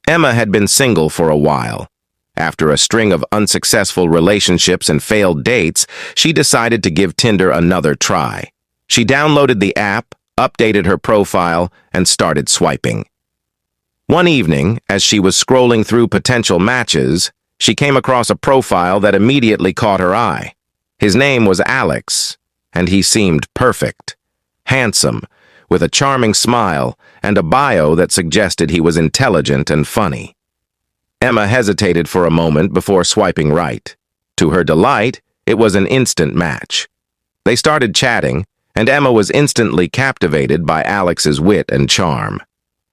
Emma had been single for a while. After a string of unsuccessful relationships and failed dates, she decided to give Tinder another try. She downloaded the app, updated her profile, and started swiping. One evening, as she was scrolling through potential matches, she came across a profile that immediately caught her eye. His name was Alex, and he seemed perfect. Handsome, with a charming smile and a bio that suggested he was intelligent and funny. Emma hesitated for a moment before swiping right. To her delight, it was an instant match. They started chatting, and Emma was instantly captivated by Alex's wit and charm.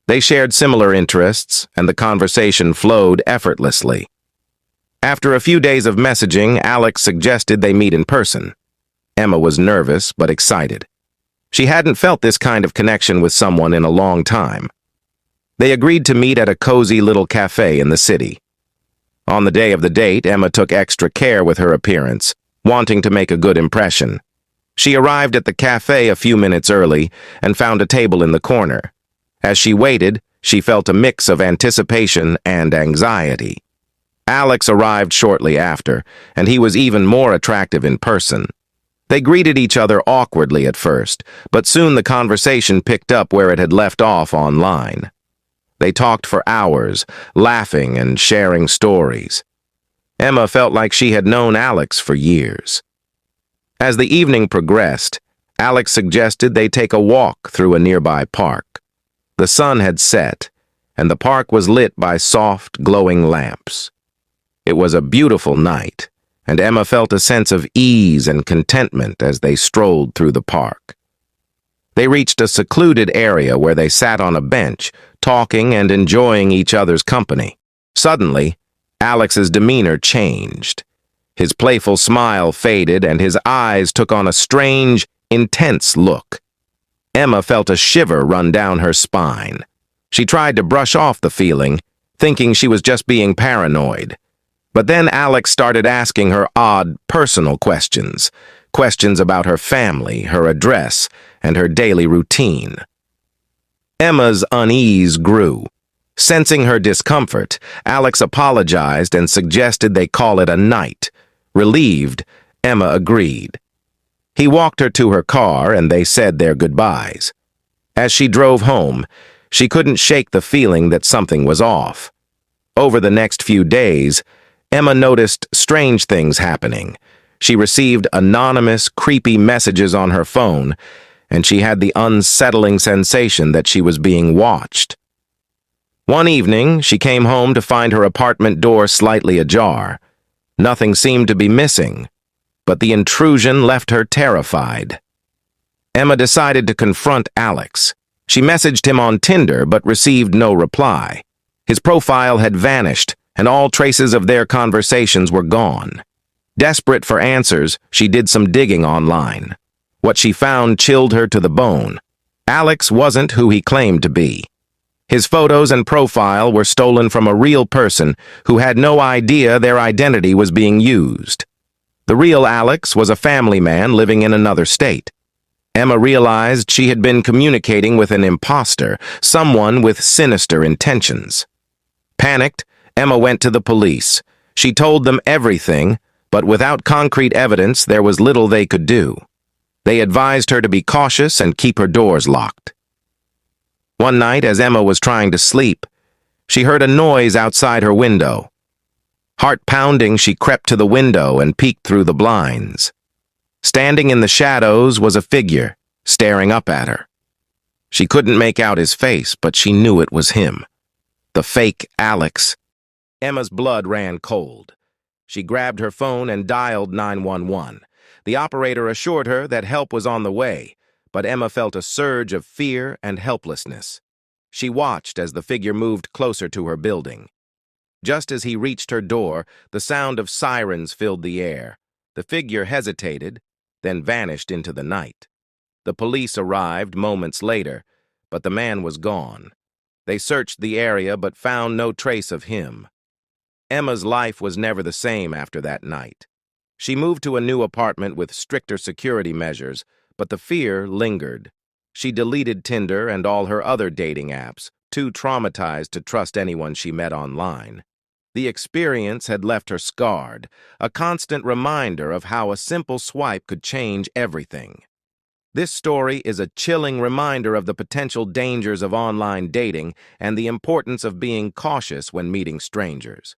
They shared similar interests, and the conversation flowed effortlessly. After a few days of messaging, Alex suggested they meet in person. Emma was nervous but excited. She hadn't felt this kind of connection with someone in a long time. They agreed to meet at a cozy little cafe in the city. On the day of the date, Emma took extra care with her appearance, wanting to make a good impression. She arrived at the cafe a few minutes early and found a table in the corner. As she waited, she felt a mix of anticipation and anxiety. Alex arrived shortly after, and he was even more attractive in person. They greeted each other awkwardly at first, but soon the conversation picked up where it had left off online. They talked for hours, laughing and sharing stories. Emma felt like she had known Alex for years. As the evening progressed, Alex suggested they take a walk through a nearby park. The sun had set, and the park was lit by soft, glowing lamps. It was a beautiful night, and Emma felt a sense of ease and contentment as they strolled through the park. They reached a secluded area where they sat on a bench, talking and enjoying each other's company. Suddenly, Alex's demeanor changed. His playful smile faded, and his eyes took on a strange, intense look. Emma felt a shiver run down her spine. She tried to brush off the feeling, thinking she was just being paranoid. But then Alex started asking her odd, personal questions. Questions about her family, her address, and her daily routine. Emma's unease grew. Sensing her discomfort, Alex apologized and suggested they call it a night. Relieved, Emma agreed. He walked her to her car, and they said their goodbyes. As she drove home, she couldn't shake the feeling that something was off. Over the next few days, Emma noticed strange things happening. She received anonymous, creepy messages on her phone, and she had the unsettling sensation that she was being watched. One evening, she came home to find her apartment door slightly ajar. Nothing seemed to be missing, but the intrusion left her terrified. Emma decided to confront Alex. She messaged him on Tinder but received no reply. His profile had vanished, and all traces of their conversations were gone. Desperate for answers, she did some digging online. What she found chilled her to the bone. Alex wasn't who he claimed to be. His photos and profile were stolen from a real person who had no idea their identity was being used. The real Alex was a family man living in another state. Emma realized she had been communicating with an imposter, someone with sinister intentions. Panicked, Emma went to the police. She told them everything, but without concrete evidence, there was little they could do. They advised her to be cautious and keep her doors locked. One night, as Emma was trying to sleep, she heard a noise outside her window. Heart pounding, she crept to the window and peeked through the blinds. Standing in the shadows was a figure, staring up at her. She couldn't make out his face, but she knew it was him. The fake Alex. Emma's blood ran cold. She grabbed her phone and dialed 911. The operator assured her that help was on the way, but Emma felt a surge of fear and helplessness. She watched as the figure moved closer to her building. Just as he reached her door, the sound of sirens filled the air. The figure hesitated, then vanished into the night. The police arrived moments later, but the man was gone. They searched the area but found no trace of him. Emma's life was never the same after that night. She moved to a new apartment with stricter security measures, but the fear lingered. She deleted Tinder and all her other dating apps, too traumatized to trust anyone she met online. The experience had left her scarred, a constant reminder of how a simple swipe could change everything. This story is a chilling reminder of the potential dangers of online dating and the importance of being cautious when meeting strangers.